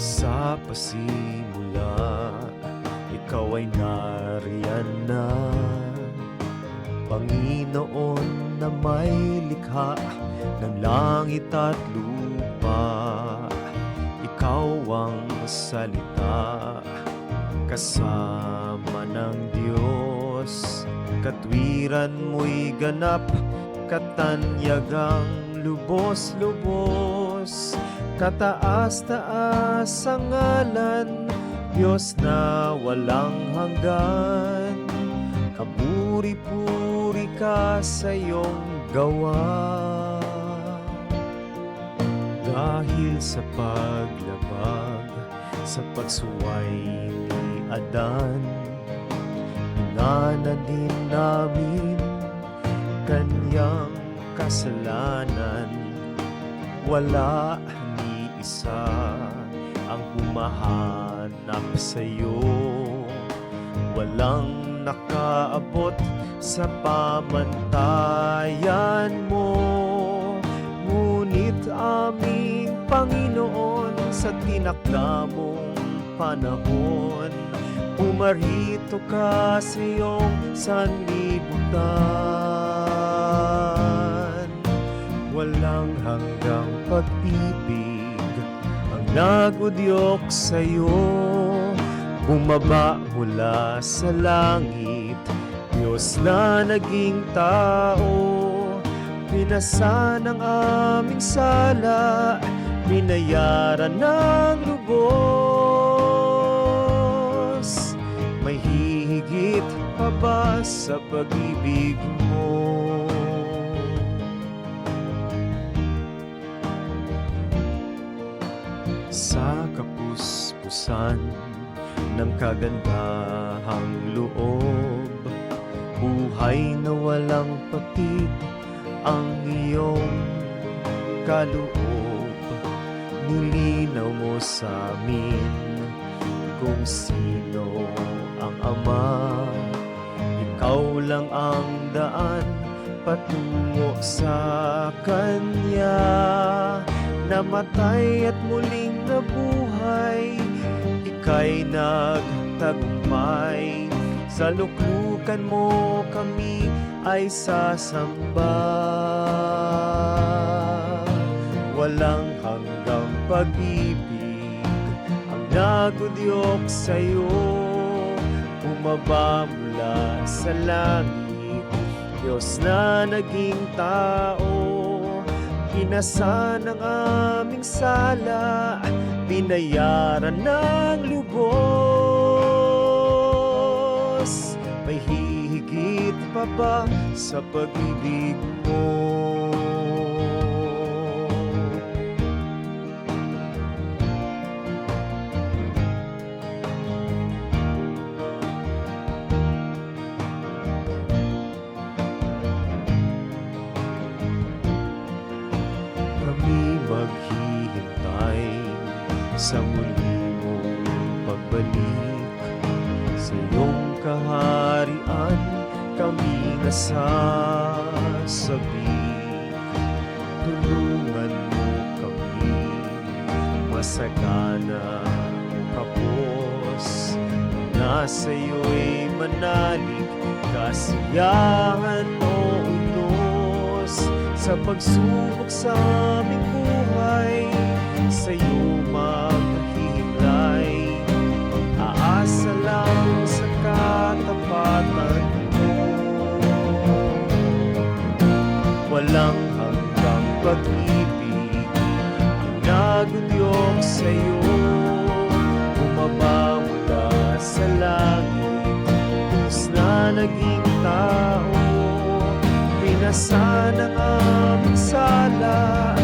Sa pasimula, ikaw ay nariyan na, Panginoon na may likha ng langit at lupa. Ikaw ang salita, kasama ng Diyos. Katwiran mo'y ganap, katanyagang lubos-lubos. Kataas-taas ang ngalan, Diyos na walang hanggan. Kapuri-puri ka sa iyong gawa. Dahil sa paglabag, sa pagsuway ni Adan, inana din namin kanyang kasalanan. Wala ni isa ang humahanap sa'yo, walang nakaabot sa pamantayan mo. Ngunit aming Panginoon, sa tinakda mong panahon, pumarito ka sa iyong sanlibutan. Walang hanggang pag-ibig ang nagudyok sa'yo, bumaba mula sa langit, Diyos na naging tao. Pinasa ng aming sala, binayaran ng lubos. May hihigit pa ba sa pag-ibig mo? Sa kapuspusan ng kagandahang loob, buhay na walang patid ang iyong kaloob. Nilinaw mo sa amin kung sino ang Ama. Ikaw lang ang daan patungo sa Kanya. Namatay at muling nabuhay, ika'y nagtagumpay. Sa luklukan mo kami ay sasamba. Walang hanggang pag-ibig ang nagudyok sa'yo, bumaba mula sa langit, Diyos na naging tao. Pinasa ng aming sala, binayaran ng lubos. May hihigit pa ba sa pag-ibig mo? Kami maghihintay sa muli mong pagbalik. Sa iyong kaharian kami nasasabik. Tulungan mo kami masagana o kapos. Nasa iyo'y manalig, kasiyahan o unos. Sa pagsubok sa aming buhay, sa iyo maghihimlay. Aasa lang sa katapatan mo. Walang hanggang pag-ibig ang nagudyok sa iyo, bumaba mula sa langit, Diyos na naging tao. Pinasa ng aming sala,